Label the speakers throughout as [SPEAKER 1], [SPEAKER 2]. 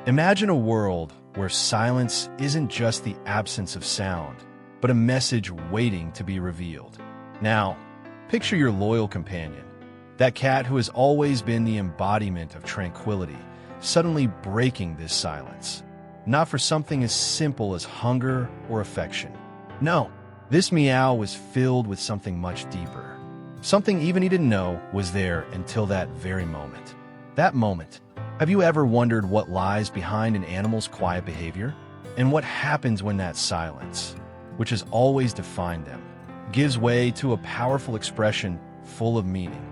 [SPEAKER 1] Imagine a world where silence isn't just the absence of sound, but a message waiting to be revealed. Now, picture your loyal companion, that cat who has always been the embodiment of tranquility, suddenly breaking this silence. Not for something as simple as hunger or affection. No, this meow was filled with something much deeper. Something even he didn't know was there until that very moment. That moment. Have you ever wondered what lies behind an animal's quiet behavior? And what happens when that silence, which has always defined them, gives way to a powerful expression full of meaning?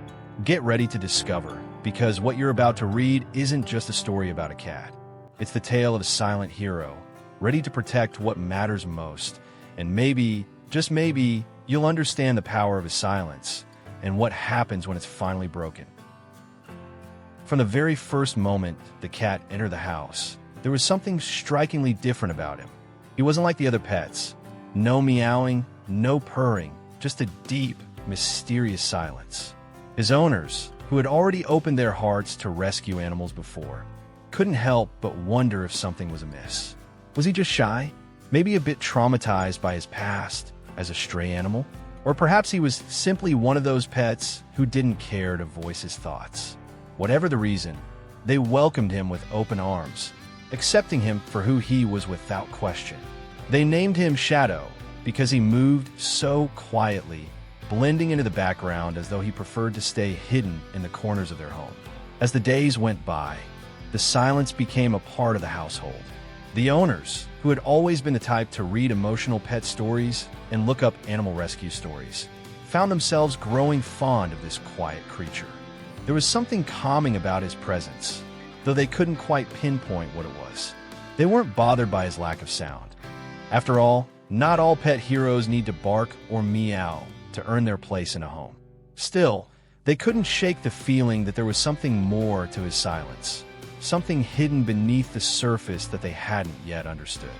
[SPEAKER 1] Get ready to discover, because what you're about to read isn't just a story about a cat. It's the tale of a silent hero, ready to protect what matters most. And maybe, just maybe, you'll understand the power of his silence and what happens when it's finally broken. From the very first moment the cat entered the house, there was something strikingly different about him. He wasn't like the other pets. No meowing, no purring, just a deep, mysterious silence. His owners, who had already opened their hearts to rescue animals before, couldn't help but wonder if something was amiss. Was he just shy? Maybe a bit traumatized by his past as a stray animal? Or perhaps he was simply one of those pets who didn't care to voice his thoughts. Whatever the reason, they welcomed him with open arms, accepting him for who he was without question. They named him Shadow because he moved so quietly, blending into the background as though he preferred to stay hidden in the corners of their home. As the days went by, the silence became a part of the household. The owners, who had always been the type to read emotional pet stories and look up animal rescue stories, found themselves growing fond of this quiet creature. There was something calming about his presence, though they couldn't quite pinpoint what it was. They weren't bothered by his lack of sound. After all, not all pet heroes need to bark or meow to earn their place in a home. Still, they couldn't shake the feeling that there was something more to his silence. Something hidden beneath the surface that they hadn't yet understood.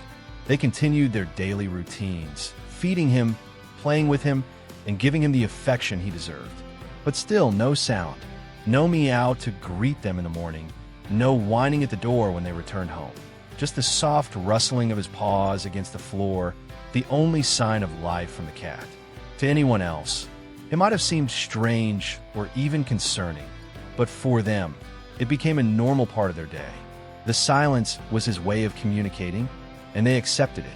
[SPEAKER 1] They continued their daily routines, feeding him, playing with him, and giving him the affection he deserved. But still, no sound, no meow to greet them in the morning, no whining at the door when they returned home. Just the soft rustling of his paws against the floor, the only sign of life from the cat. To anyone else, it might have seemed strange or even concerning, but for them, it became a normal part of their day. The silence was his way of communicating, and they accepted it.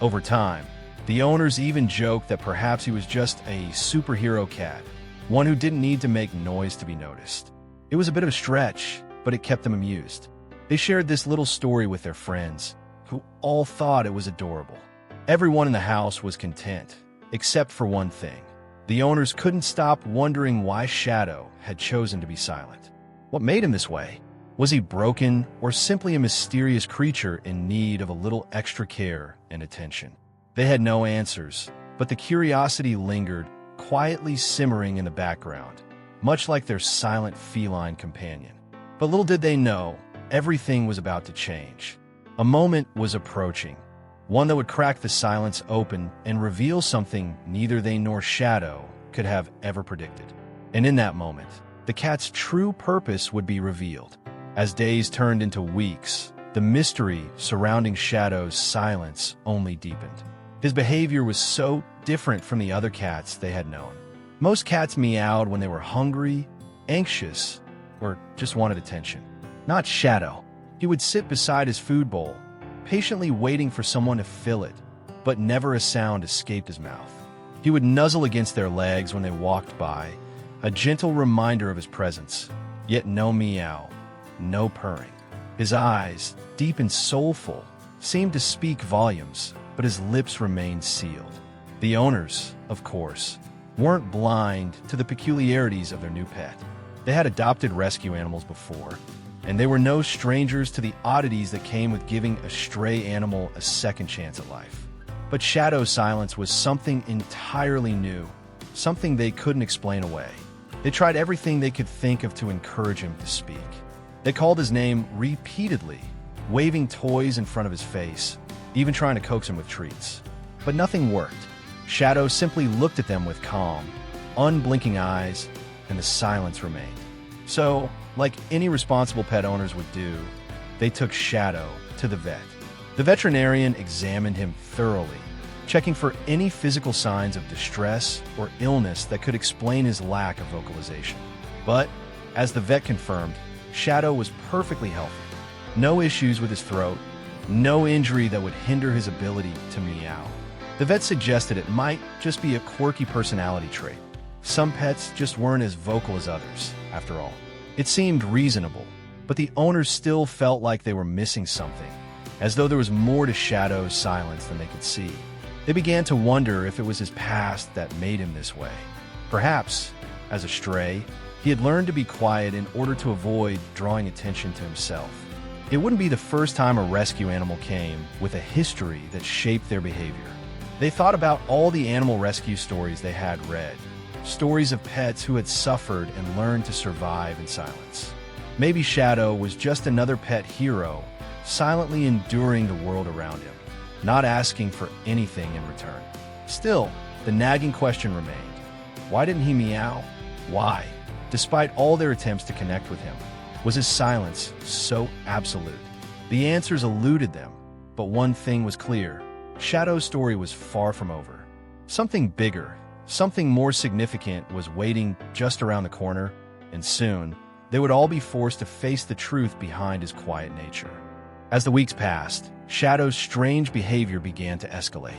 [SPEAKER 1] Over time, the owners even joked that perhaps he was just a superhero cat, one who didn't need to make noise to be noticed. It was a bit of a stretch, but it kept them amused. They shared this little story with their friends, who all thought it was adorable. Everyone in the house was content, except for one thing. The owners couldn't stop wondering why Shadow had chosen to be silent. What made him this way? Was he broken or simply a mysterious creature in need of a little extra care and attention? They had no answers, but the curiosity lingered, quietly simmering in the background, much like their silent feline companion. But little did they know, everything was about to change. A moment was approaching, one that would crack the silence open and reveal something neither they nor Shadow could have ever predicted. And in that moment, the cat's true purpose would be revealed. As days turned into weeks, the mystery surrounding Shadow's silence only deepened. His behavior was so different from the other cats they had known. Most cats meowed when they were hungry, anxious, or just wanted attention. Not Shadow. He would sit beside his food bowl, patiently waiting for someone to fill it, but never a sound escaped his mouth. He would nuzzle against their legs when they walked by, a gentle reminder of his presence, yet no meow, no purring. His eyes, deep and soulful, seemed to speak volumes, but his lips remained sealed. The owners, of course, weren't blind to the peculiarities of their new pet. They had adopted rescue animals before, and they were no strangers to the oddities that came with giving a stray animal a second chance at life. But Shadow's silence was something entirely new, something they couldn't explain away. They tried everything they could think of to encourage him to speak. They called his name repeatedly, waving toys in front of his face, even trying to coax him with treats. But nothing worked. Shadow simply looked at them with calm, unblinking eyes, and the silence remained. So, like any responsible pet owners would do, they took Shadow to the vet. The veterinarian examined him thoroughly, checking for any physical signs of distress or illness that could explain his lack of vocalization. But, as the vet confirmed, Shadow was perfectly healthy. No issues with his throat, no injury that would hinder his ability to meow. The vet suggested it might just be a quirky personality trait. Some pets just weren't as vocal as others, after all. It seemed reasonable, but the owners still felt like they were missing something, as though there was more to Shadow's silence than they could see. They began to wonder if it was his past that made him this way. Perhaps, as a stray, he had learned to be quiet in order to avoid drawing attention to himself. It wouldn't be the first time a rescue animal came with a history that shaped their behavior. They thought about all the animal rescue stories they had read, stories of pets who had suffered and learned to survive in silence. Maybe Shadow was just another pet hero, silently enduring the world around him, not asking for anything in return. Still, the nagging question remained. Why didn't he meow? Why, despite all their attempts to connect with him, was his silence so absolute? The answers eluded them, but one thing was clear. Shadow's story was far from over. Something bigger, something more significant was waiting just around the corner, and soon, they would all be forced to face the truth behind his quiet nature. As the weeks passed, Shadow's strange behavior began to escalate.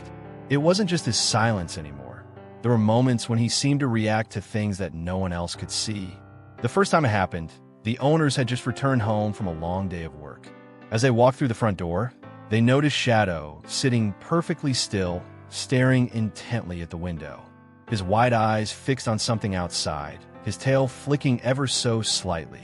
[SPEAKER 1] It wasn't just his silence anymore. There were moments when he seemed to react to things that no one else could see. The first time it happened, the owners had just returned home from a long day of work. As they walked through the front door, they noticed Shadow sitting perfectly still, staring intently at the window. His wide eyes fixed on something outside, his tail flicking ever so slightly.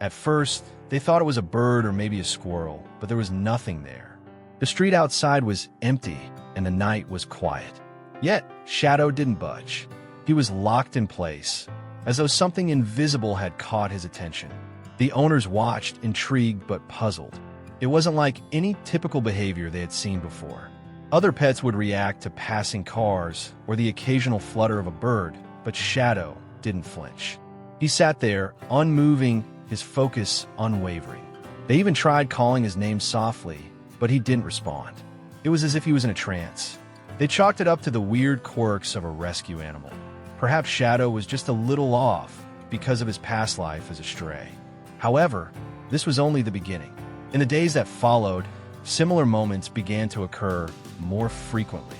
[SPEAKER 1] At first, they thought it was a bird or maybe a squirrel, but there was nothing there. The street outside was empty, and the night was quiet. Yet, Shadow didn't budge. He was locked in place, as though something invisible had caught his attention. The owners watched, intrigued but puzzled. It wasn't like any typical behavior they had seen before. Other pets would react to passing cars or the occasional flutter of a bird, but Shadow didn't flinch. He sat there, unmoving, his focus unwavering. They even tried calling his name softly, but he didn't respond. It was as if he was in a trance. They chalked it up to the weird quirks of a rescue animal. Perhaps Shadow was just a little off because of his past life as a stray. However, this was only the beginning. In the days that followed, similar moments began to occur more frequently.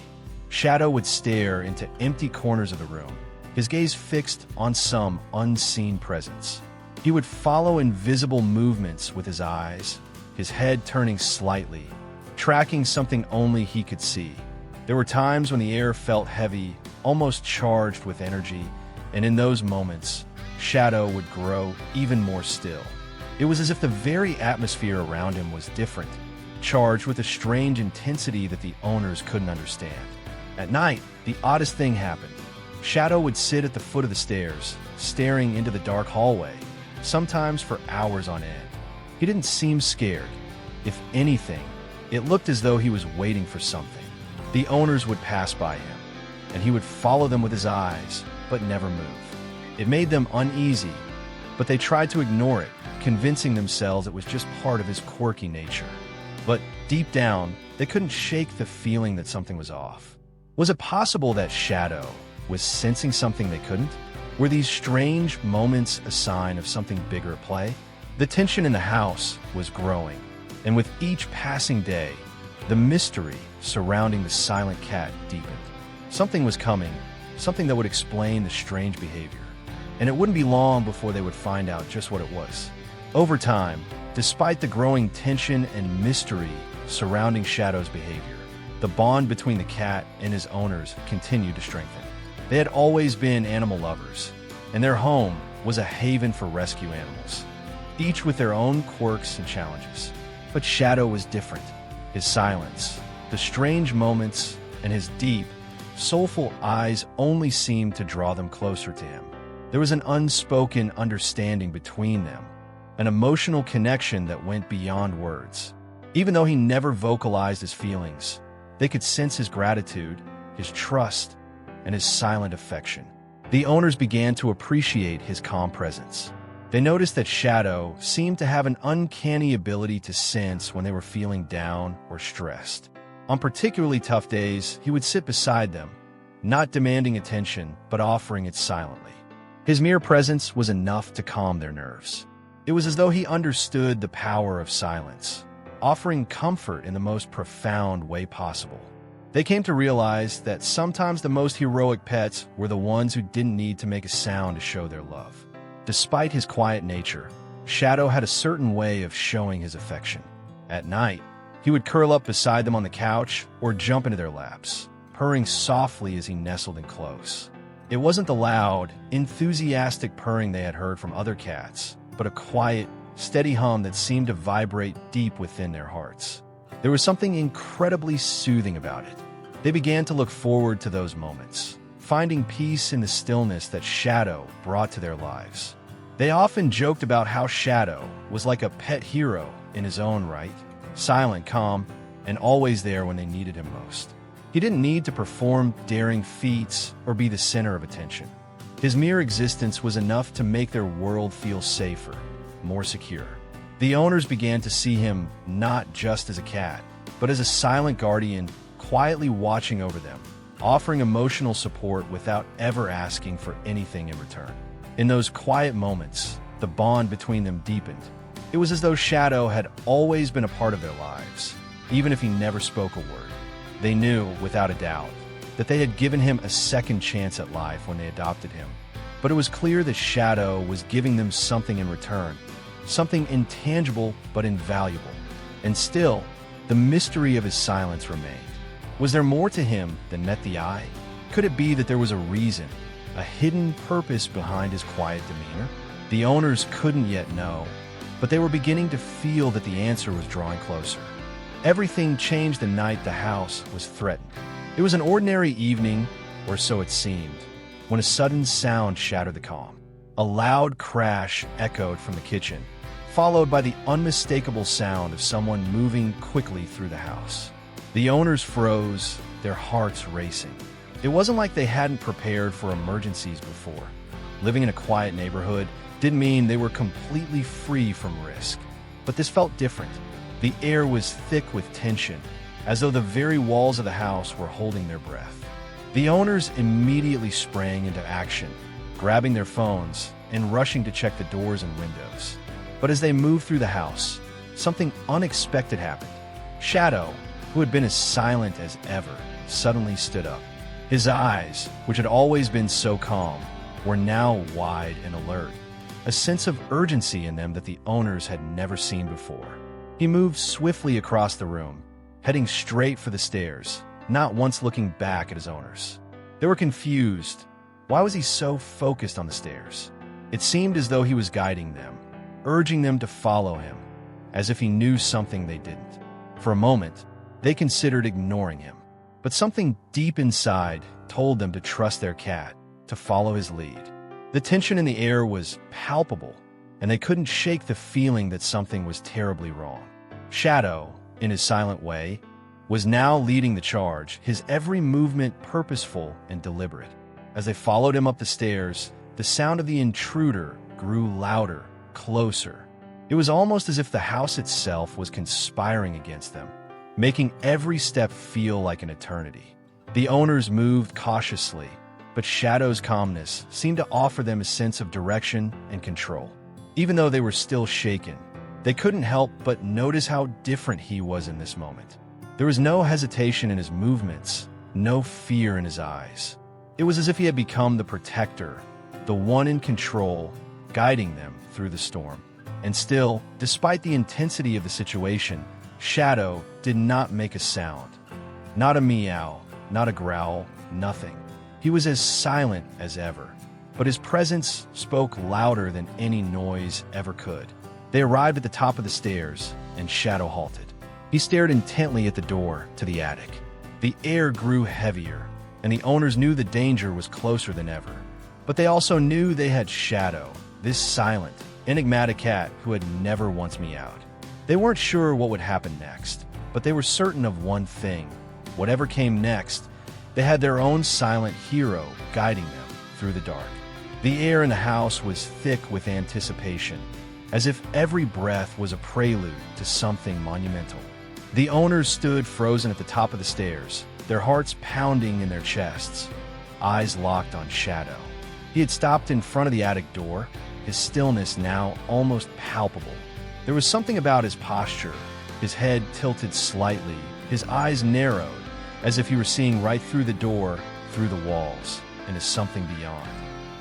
[SPEAKER 1] Shadow would stare into empty corners of the room, his gaze fixed on some unseen presence. He would follow invisible movements with his eyes, his head turning slightly, tracking something only he could see. There were times when the air felt heavy, almost charged with energy, and in those moments, Shadow would grow even more still. It was as if the very atmosphere around him was different, charged with a strange intensity that the owners couldn't understand. At night, the oddest thing happened. Shadow would sit at the foot of the stairs, staring into the dark hallway, sometimes for hours on end. He didn't seem scared. If anything, it looked as though he was waiting for something. The owners would pass by him, and he would follow them with his eyes, but never move. It made them uneasy, but they tried to ignore it, convincing themselves it was just part of his quirky nature. But deep down, they couldn't shake the feeling that something was off. Was it possible that Shadow was sensing something they couldn't? Were these strange moments a sign of something bigger at play? The tension in the house was growing, and with each passing day, the mystery surrounding the silent cat deepened. Something was coming, something that would explain the strange behavior. And it wouldn't be long before they would find out just what it was. Over time, despite the growing tension and mystery surrounding Shadow's behavior, the bond between the cat and his owners continued to strengthen. They had always been animal lovers, and their home was a haven for rescue animals, each with their own quirks and challenges. But Shadow was different. His silence, the strange moments, and his deep, soulful eyes only seemed to draw them closer to him. There was an unspoken understanding between them, an emotional connection that went beyond words. Even though he never vocalized his feelings, they could sense his gratitude, his trust, and his silent affection. The owners began to appreciate his calm presence. They noticed that Shadow seemed to have an uncanny ability to sense when they were feeling down or stressed. On particularly tough days, he would sit beside them, not demanding attention, but offering it silently. His mere presence was enough to calm their nerves. It was as though he understood the power of silence, offering comfort in the most profound way possible. They came to realize that sometimes the most heroic pets were the ones who didn't need to make a sound to show their love. Despite his quiet nature, Shadow had a certain way of showing his affection. At night, he would curl up beside them on the couch or jump into their laps, purring softly as he nestled in close. It wasn't the loud, enthusiastic purring they had heard from other cats, but a quiet, steady hum that seemed to vibrate deep within their hearts. There was something incredibly soothing about it. They began to look forward to those moments, finding peace in the stillness that Shadow brought to their lives. They often joked about how Shadow was like a pet hero in his own right, silent, calm, and always there when they needed him most. He didn't need to perform daring feats or be the center of attention. His mere existence was enough to make their world feel safer, more secure. The owners began to see him not just as a cat, but as a silent guardian, quietly watching over them, offering emotional support without ever asking for anything in return. In those quiet moments, the bond between them deepened. It was as though Shadow had always been a part of their lives, even if he never spoke a word. They knew, without a doubt, that they had given him a second chance at life when they adopted him. But it was clear that Shadow was giving them something in return, something intangible but invaluable. And still, the mystery of his silence remained. Was there more to him than met the eye? Could it be that there was a reason, a hidden purpose behind his quiet demeanor? The owners couldn't yet know, but they were beginning to feel that the answer was drawing closer. Everything changed the night the house was threatened. It was an ordinary evening, or so it seemed, when a sudden sound shattered the calm. A loud crash echoed from the kitchen, followed by the unmistakable sound of someone moving quickly through the house. The owners froze, their hearts racing. It wasn't like they hadn't prepared for emergencies before. Living in a quiet neighborhood didn't mean they were completely free from risk. But this felt different. The air was thick with tension, as though the very walls of the house were holding their breath. The owners immediately sprang into action, grabbing their phones and rushing to check the doors and windows. But as they moved through the house, something unexpected happened. Shadow, who had been as silent as ever, suddenly stood up. His eyes, which had always been so calm, were now wide and alert, a sense of urgency in them that the owners had never seen before. He moved swiftly across the room, heading straight for the stairs, not once looking back at his owners. They were confused. Why was he so focused on the stairs? It seemed as though he was guiding them, urging them to follow him, as if he knew something they didn't. For a moment, they considered ignoring him, but something deep inside told them to trust their cat, to follow his lead. The tension in the air was palpable, and they couldn't shake the feeling that something was terribly wrong. Shadow, in his silent way, was now leading the charge, his every movement purposeful and deliberate. As they followed him up the stairs, the sound of the intruder grew louder, closer. It was almost as if the house itself was conspiring against them, making every step feel like an eternity. The owners moved cautiously, but Shadow's calmness seemed to offer them a sense of direction and control. Even though they were still shaken, they couldn't help but notice how different he was in this moment. There was no hesitation in his movements, no fear in his eyes. It was as if he had become the protector, the one in control, guiding them through the storm. And still, despite the intensity of the situation, Shadow did not make a sound. Not a meow, not a growl, nothing. He was as silent as ever, but his presence spoke louder than any noise ever could. They arrived at the top of the stairs, and Shadow halted. He stared intently at the door to the attic. The air grew heavier, and the owners knew the danger was closer than ever. But they also knew they had Shadow, this silent, enigmatic cat who had never once meowed. They weren't sure what would happen next, but they were certain of one thing. Whatever came next, they had their own silent hero guiding them through the dark. The air in the house was thick with anticipation, as if every breath was a prelude to something monumental. The owners stood frozen at the top of the stairs, their hearts pounding in their chests, eyes locked on Shadow. He had stopped in front of the attic door, his stillness now almost palpable. There was something about his posture, his head tilted slightly, his eyes narrowed, as if he were seeing right through the door, through the walls, into something beyond.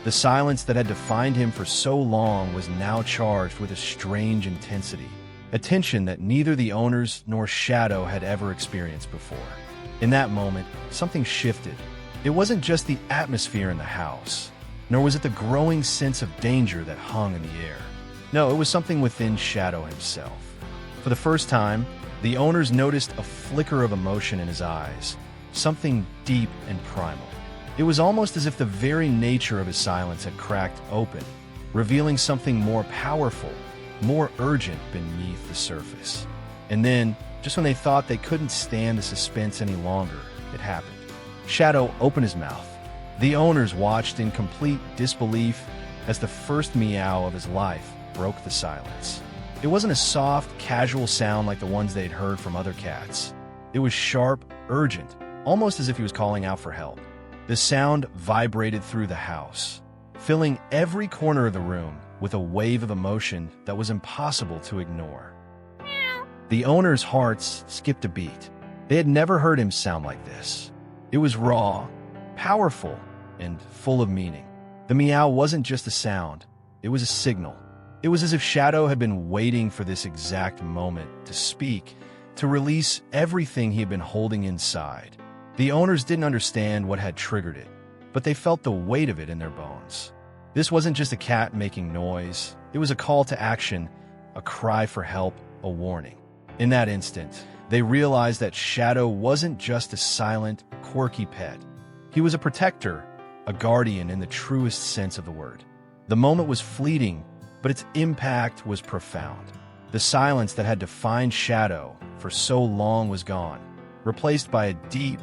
[SPEAKER 1] The silence that had defined him for so long was now charged with a strange intensity, a tension that neither the owners nor Shadow had ever experienced before. In that moment, something shifted. It wasn't just the atmosphere in the house, nor was it the growing sense of danger that hung in the air. No, it was something within Shadow himself. For the first time, the owners noticed a flicker of emotion in his eyes, something deep and primal. It was almost as if the very nature of his silence had cracked open, revealing something more powerful, more urgent beneath the surface. And then, just when they thought they couldn't stand the suspense any longer, it happened. Shadow opened his mouth. The owners watched in complete disbelief as the first meow of his life broke the silence. It wasn't a soft, casual sound like the ones they'd heard from other cats. It was sharp, urgent, almost as if he was calling out for help. The sound vibrated through the house, filling every corner of the room with a wave of emotion that was impossible to ignore. The owners' hearts skipped a beat. They had never heard him sound like this. It was raw, powerful, and full of meaning. The meow wasn't just a sound, it was a signal. It was as if Shadow had been waiting for this exact moment to speak, to release everything he had been holding inside. The owners didn't understand what had triggered it, but they felt the weight of it in their bones. This wasn't just a cat making noise, it was a call to action, a cry for help, a warning. In that instant, they realized that Shadow wasn't just a silent, quirky pet. He was a protector, a guardian in the truest sense of the word. The moment was fleeting, but its impact was profound. The silence that had defined Shadow for so long was gone, replaced by a deep,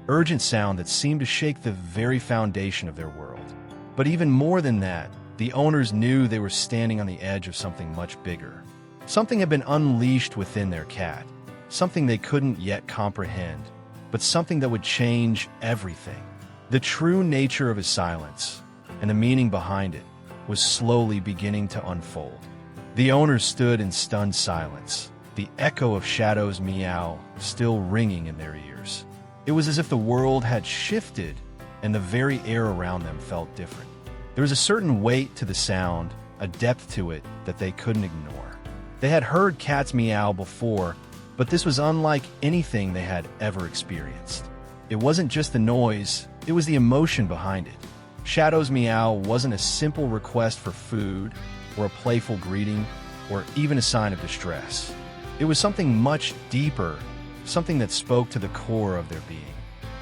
[SPEAKER 1] urgent sound that seemed to shake the very foundation of their world. But even more than that, the owners knew they were standing on the edge of something much bigger. Something had been unleashed within their cat, something they couldn't yet comprehend, but something that would change everything. The true nature of his silence, and the meaning behind it, was slowly beginning to unfold. The owners stood in stunned silence, the echo of Shadow's meow still ringing in their ears. It was as if the world had shifted and the very air around them felt different. There was a certain weight to the sound, a depth to it that they couldn't ignore. They had heard cats meow before, but this was unlike anything they had ever experienced. It wasn't just the noise, it was the emotion behind it. Shadow's meow wasn't a simple request for food, or a playful greeting, or even a sign of distress. It was something much deeper, something that spoke to the core of their being.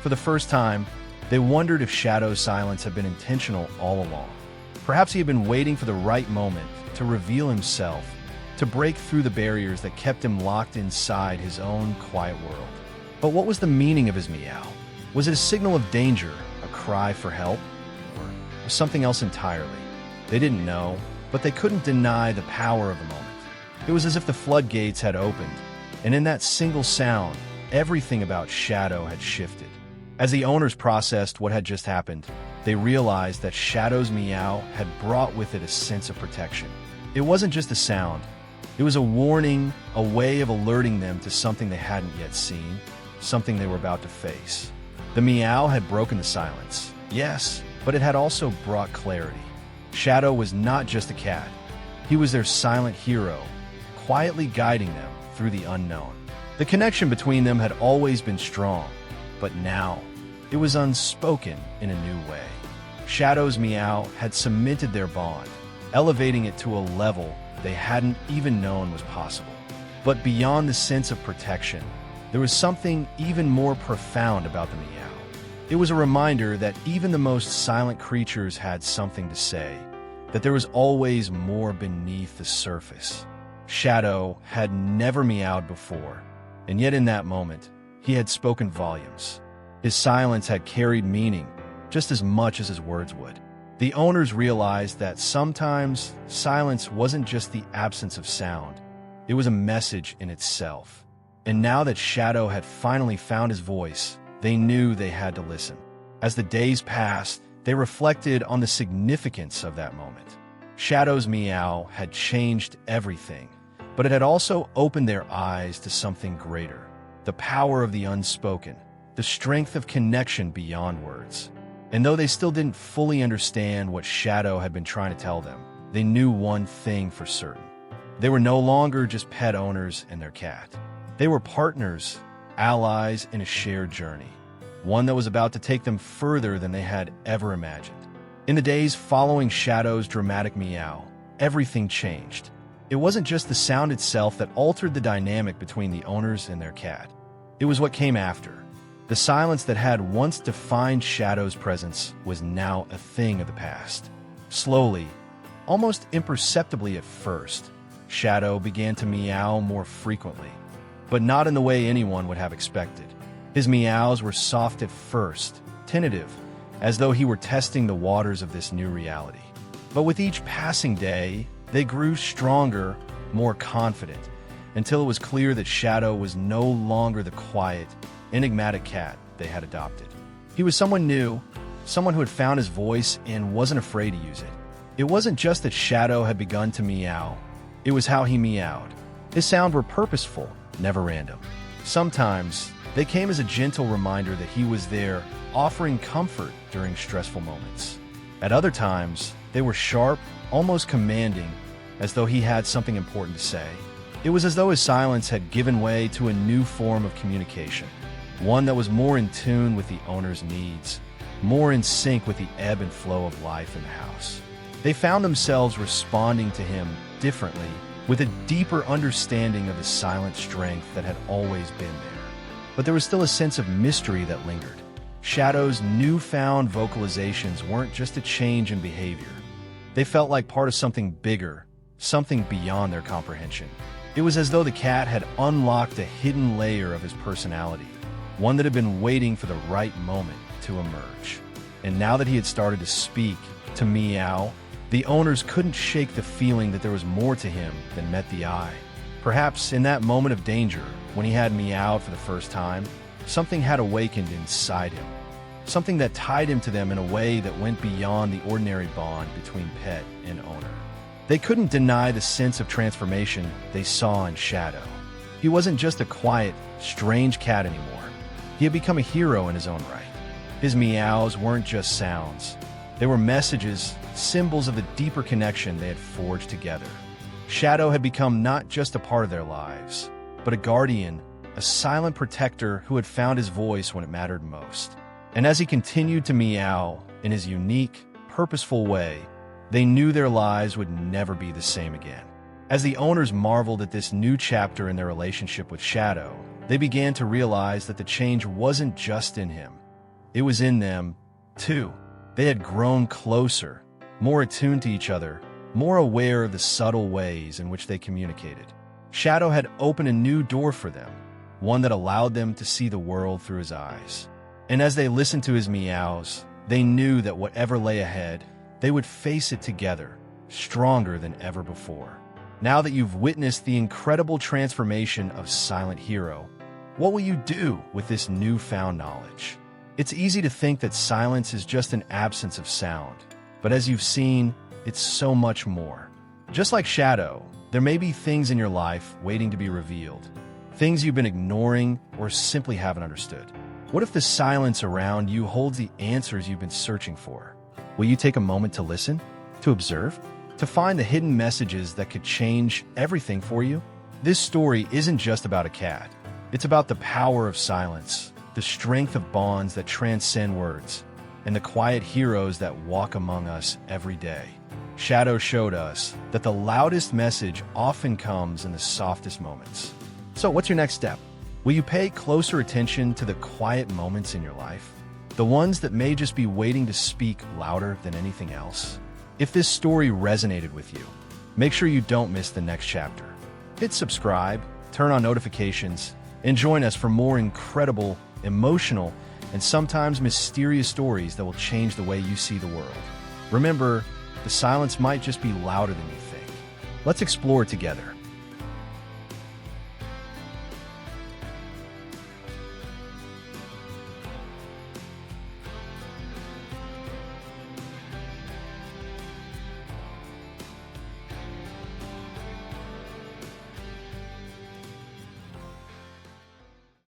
[SPEAKER 1] For the first time, they wondered if Shadow's silence had been intentional all along. Perhaps he had been waiting for the right moment to reveal himself, to break through the barriers that kept him locked inside his own quiet world. But what was the meaning of his meow? Was it a signal of danger, a cry for help, or something else entirely? They didn't know, but they couldn't deny the power of the moment. It was as if the floodgates had opened, and in that single sound, everything about Shadow had shifted. As the owners processed what had just happened, they realized that Shadow's meow had brought with it a sense of protection. It wasn't just a sound, it was a warning, a way of alerting them to something they hadn't yet seen, something they were about to face. The meow had broken the silence, yes, but it had also brought clarity. Shadow was not just a cat, he was their silent hero, quietly guiding them through the unknown. The connection between them had always been strong, but now it was unspoken in a new way. Shadow's meow had cemented their bond, elevating it to a level they hadn't even known was possible. But beyond the sense of protection, there was something even more profound about the meow. It was a reminder that even the most silent creatures had something to say, that there was always more beneath the surface. Shadow had never meowed before, and yet in that moment, he had spoken volumes. His silence had carried meaning just as much as his words would. The owners realized that sometimes silence wasn't just the absence of sound, it was a message in itself. And now that Shadow had finally found his voice, they knew they had to listen. As the days passed, they reflected on the significance of that moment. Shadow's meow had changed everything, but it had also opened their eyes to something greater. The power of the unspoken, the strength of connection beyond words. And though they still didn't fully understand what Shadow had been trying to tell them, they knew one thing for certain. They were no longer just pet owners and their cat. They were partners, allies in a shared journey, one that was about to take them further than they had ever imagined. In the days following Shadow's dramatic meow, everything changed. It wasn't just the sound itself that altered the dynamic between the owners and their cat. It was what came after. The silence that had once defined Shadow's presence was now a thing of the past. Slowly, almost imperceptibly at first, Shadow began to meow more frequently, but not in the way anyone would have expected. His meows were soft at first, tentative, as though he were testing the waters of this new reality. But with each passing day, they grew stronger, more confident, until it was clear that Shadow was no longer the quiet, enigmatic cat they had adopted. He was someone new, someone who had found his voice and wasn't afraid to use it. It wasn't just that Shadow had begun to meow, it was how he meowed. His sounds were purposeful, never random. Sometimes, they came as a gentle reminder that he was there, offering comfort during stressful moments. At other times, they were sharp, almost commanding, as though he had something important to say. It was as though his silence had given way to a new form of communication, one that was more in tune with the owner's needs, more in sync with the ebb and flow of life in the house. They found themselves responding to him differently, with a deeper understanding of the silent strength that had always been there. But there was still a sense of mystery that lingered. Shadow's newfound vocalizations weren't just a change in behavior. They felt like part of something bigger, something beyond their comprehension. It was as though the cat had unlocked a hidden layer of his personality, one that had been waiting for the right moment to emerge. And now that he had started to speak, to meow, the owners couldn't shake the feeling that there was more to him than met the eye. Perhaps in that moment of danger, when he had meowed for the first time, something had awakened inside him, something that tied him to them in a way that went beyond the ordinary bond between pet and owner. They couldn't deny the sense of transformation they saw in Shadow. He wasn't just a quiet, strange cat anymore. He had become a hero in his own right. His meows weren't just sounds. They were messages, symbols of the deeper connection they had forged together. Shadow had become not just a part of their lives, but a guardian, a silent protector who had found his voice when it mattered most. And as he continued to meow in his unique, purposeful way, they knew their lives would never be the same again. As the owners marveled at this new chapter in their relationship with Shadow, they began to realize that the change wasn't just in him. It was in them, too. They had grown closer, more attuned to each other, more aware of the subtle ways in which they communicated. Shadow had opened a new door for them, one that allowed them to see the world through his eyes. And as they listened to his meows, they knew that whatever lay ahead, they would face it together, stronger than ever before. Now that you've witnessed the incredible transformation of Silent Hero, what will you do with this newfound knowledge? It's easy to think that silence is just an absence of sound, but as you've seen, it's so much more. Just like Shadow, there may be things in your life waiting to be revealed, things you've been ignoring or simply haven't understood. What if the silence around you holds the answers you've been searching for? Will you take a moment to listen, to observe, to find the hidden messages that could change everything for you? This story isn't just about a cat. It's about the power of silence, the strength of bonds that transcend words, and the quiet heroes that walk among us every day. Shadow showed us that the loudest message often comes in the softest moments. So what's your next step? Will you pay closer attention to the quiet moments in your life? The ones that may just be waiting to speak louder than anything else? If this story resonated with you, make sure you don't miss the next chapter. Hit subscribe, turn on notifications, and join us for more incredible, emotional, and sometimes mysterious stories that will change the way you see the world. Remember, the silence might just be louder than you think. Let's explore together.